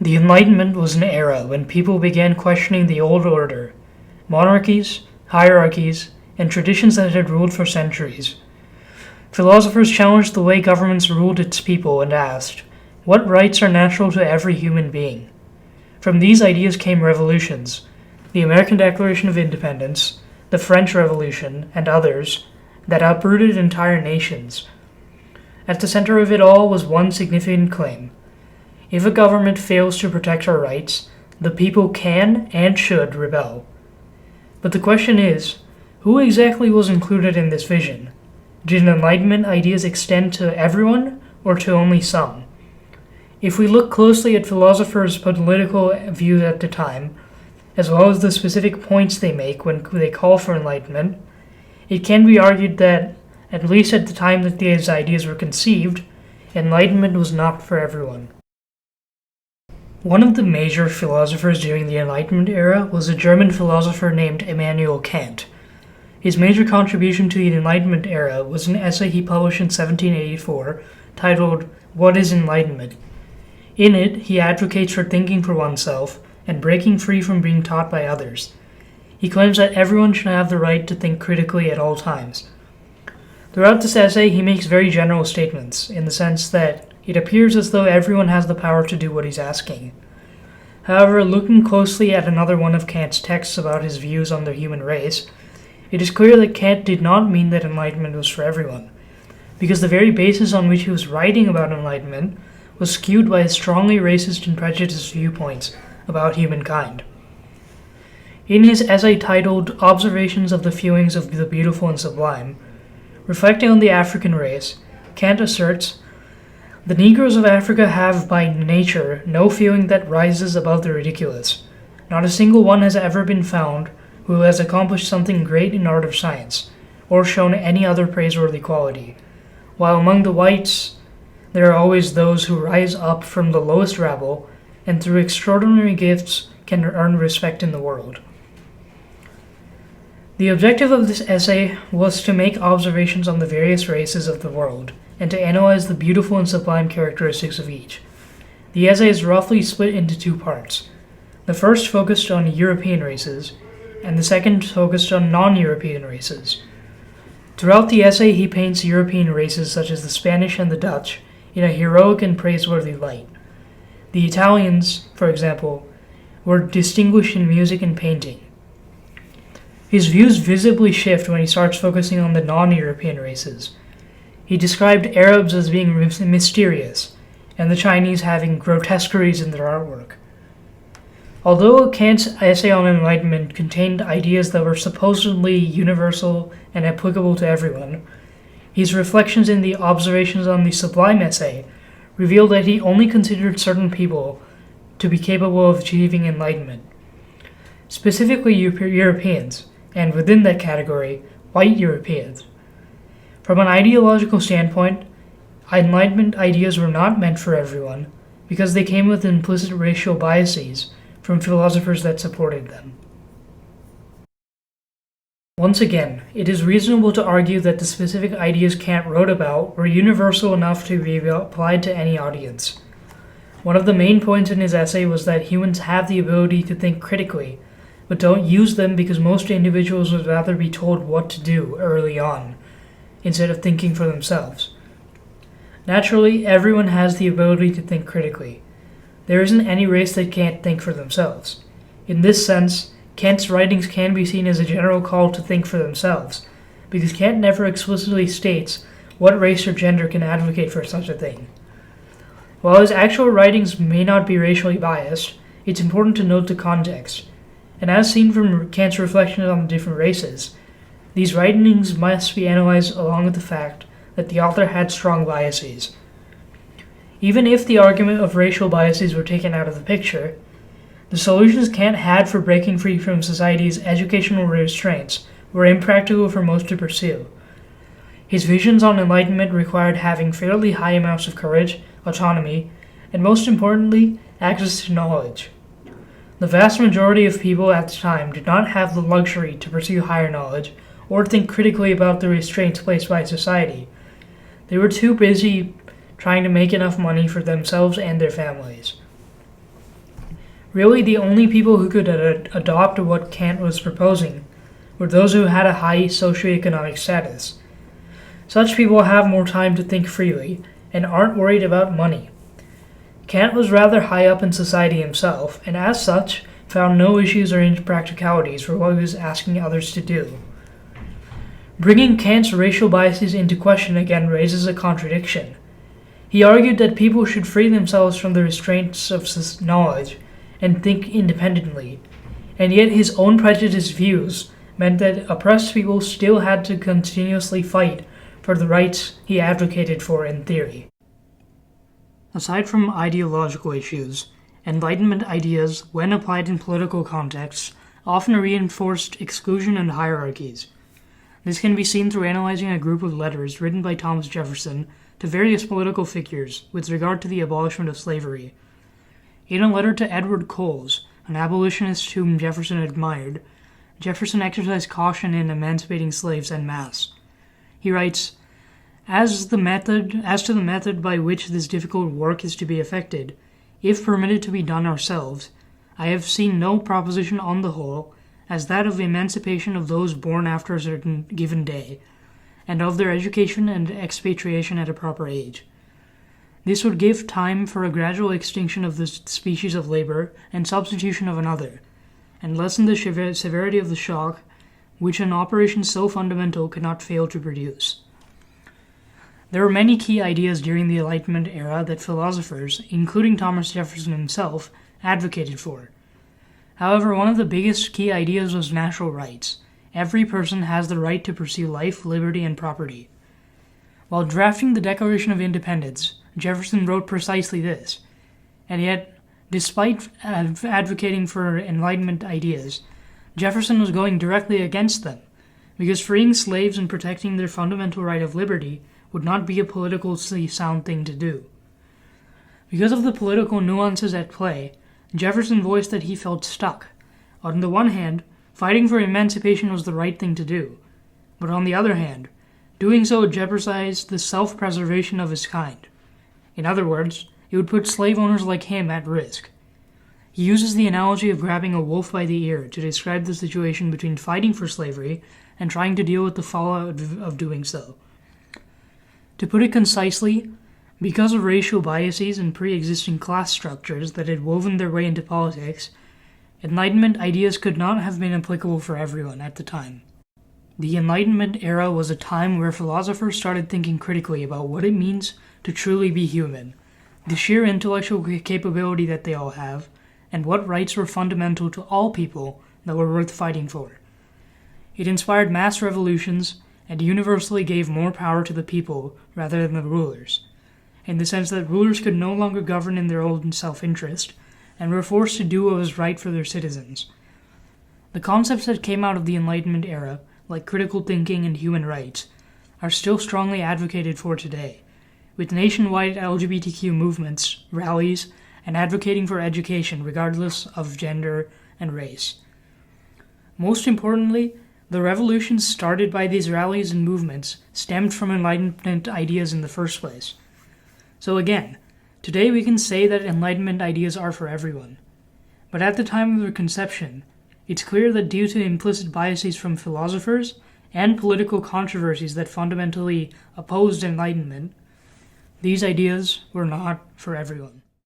The Enlightenment was an era when people began questioning the old order, monarchies, hierarchies, and traditions that had ruled for centuries. Philosophers challenged the way governments ruled its people and asked, what rights are natural to every human being? From these ideas came revolutions, the American Declaration of Independence, the French Revolution, and others, that uprooted entire nations. At the center of it all was one significant claim. If a government fails to protect our rights, the people can and should rebel. But the question is, who exactly was included in this vision? Did Enlightenment ideas extend to everyone or to only some? If we look closely at philosophers' political views at the time, as well as the specific points they make when they call for enlightenment, it can be argued that, at least at the time that these ideas were conceived, enlightenment was not for everyone. One of the major philosophers during the Enlightenment era was a German philosopher named Immanuel Kant. His major contribution to the Enlightenment era was an essay he published in 1784 titled What is Enlightenment? In it, he advocates for thinking for oneself and breaking free from being taught by others. He claims that everyone should have the right to think critically at all times. Throughout this essay, he makes very general statements, in the sense that it appears as though everyone has the power to do what he's asking. However, looking closely at another one of Kant's texts about his views on the human race, it is clear that Kant did not mean that enlightenment was for everyone, because the very basis on which he was writing about enlightenment was skewed by his strongly racist and prejudiced viewpoints about humankind. In his essay titled Observations of the Feelings of the Beautiful and Sublime, reflecting on the African race, Kant asserts, the Negroes of Africa have by nature no feeling that rises above the ridiculous. Not a single one has ever been found who has accomplished something great in art or science, or shown any other praiseworthy quality, while among the whites there are always those who rise up from the lowest rabble and through extraordinary gifts can earn respect in the world. The objective of this essay was to make observations on the various races of the world, and to analyze the beautiful and sublime characteristics of each. The essay is roughly split into two parts. The first focused on European races, and the second focused on non-European races. Throughout the essay, he paints European races such as the Spanish and the Dutch in a heroic and praiseworthy light. The Italians, for example, were distinguished in music and painting. His views visibly shift when he starts focusing on the non-European races. He described Arabs as being mysterious, and the Chinese having grotesqueries in their artwork. Although Kant's essay on enlightenment contained ideas that were supposedly universal and applicable to everyone, his reflections in the Observations on the Sublime essay revealed that he only considered certain people to be capable of achieving enlightenment, specifically Europeans, and within that category, white Europeans. From an ideological standpoint, Enlightenment ideas were not meant for everyone because they came with implicit racial biases from philosophers that supported them. Once again, it is reasonable to argue that the specific ideas Kant wrote about were universal enough to be applied to any audience. One of the main points in his essay was that humans have the ability to think critically, but don't use them because most individuals would rather be told what to do early on, instead of thinking for themselves. Naturally, everyone has the ability to think critically. There isn't any race that can't think for themselves. In this sense, Kant's writings can be seen as a general call to think for themselves, because Kant never explicitly states what race or gender can advocate for such a thing. While his actual writings may not be racially biased, it's important to note the context, and as seen from Kant's reflections on the different races, these writings must be analyzed along with the fact that the author had strong biases. Even if the argument of racial biases were taken out of the picture, the solutions Kant had for breaking free from society's educational restraints were impractical for most to pursue. His visions on enlightenment required having fairly high amounts of courage, autonomy, and most importantly, access to knowledge. The vast majority of people at the time did not have the luxury to pursue higher knowledge or think critically about the restraints placed by society. They were too busy trying to make enough money for themselves and their families. Really, the only people who could adopt what Kant was proposing were those who had a high socioeconomic status. Such people have more time to think freely and aren't worried about money. Kant was rather high up in society himself, and as such, found no issues or impracticalities for what he was asking others to do. Bringing Kant's racial biases into question again raises a contradiction. He argued that people should free themselves from the restraints of knowledge and think independently, and yet his own prejudiced views meant that oppressed people still had to continuously fight for the rights he advocated for in theory. Aside from ideological issues, Enlightenment ideas, when applied in political contexts, often reinforced exclusion and hierarchies. This can be seen through analyzing a group of letters written by Thomas Jefferson to various political figures with regard to the abolishment of slavery. In a letter to Edward Coles, an abolitionist whom Jefferson admired, Jefferson exercised caution in emancipating slaves en masse. He writes, As to the method by which this difficult work is to be effected, if permitted to be done ourselves, I have seen no proposition on the whole as that of emancipation of those born after a certain given day, and of their education and expatriation at a proper age. This would give time for a gradual extinction of this species of labor and substitution of another, and lessen the severity of the shock which an operation so fundamental could not fail to produce. There were many key ideas during the Enlightenment era that philosophers, including Thomas Jefferson himself, advocated for. However, one of the biggest key ideas was natural rights. Every person has the right to pursue life, liberty, and property. While drafting the Declaration of Independence, Jefferson wrote precisely this, and yet, despite advocating for Enlightenment ideas, Jefferson was going directly against them, because freeing slaves and protecting their fundamental right of liberty would not be a politically sound thing to do. Because of the political nuances at play, Jefferson voiced that he felt stuck. On the one hand, fighting for emancipation was the right thing to do, but on the other hand, doing so would jeopardize the self-preservation of his kind. In other words, it would put slave owners like him at risk. He uses the analogy of grabbing a wolf by the ear to describe the situation between fighting for slavery and trying to deal with the fallout of doing so. To put it concisely, because of racial biases and pre-existing class structures that had woven their way into politics, Enlightenment ideas could not have been applicable for everyone at the time. The Enlightenment era was a time where philosophers started thinking critically about what it means to truly be human, the sheer intellectual capability that they all have, and what rights were fundamental to all people that were worth fighting for. It inspired mass revolutions and universally gave more power to the people rather than the rulers, in the sense that rulers could no longer govern in their own self-interest and were forced to do what was right for their citizens. The concepts that came out of the Enlightenment era, like critical thinking and human rights, are still strongly advocated for today, with nationwide LGBTQ movements, rallies, and advocating for education regardless of gender and race. Most importantly, the revolutions started by these rallies and movements stemmed from Enlightenment ideas in the first place. So again, today we can say that Enlightenment ideas are for everyone. But at the time of their conception, it's clear that due to implicit biases from philosophers and political controversies that fundamentally opposed Enlightenment, these ideas were not for everyone.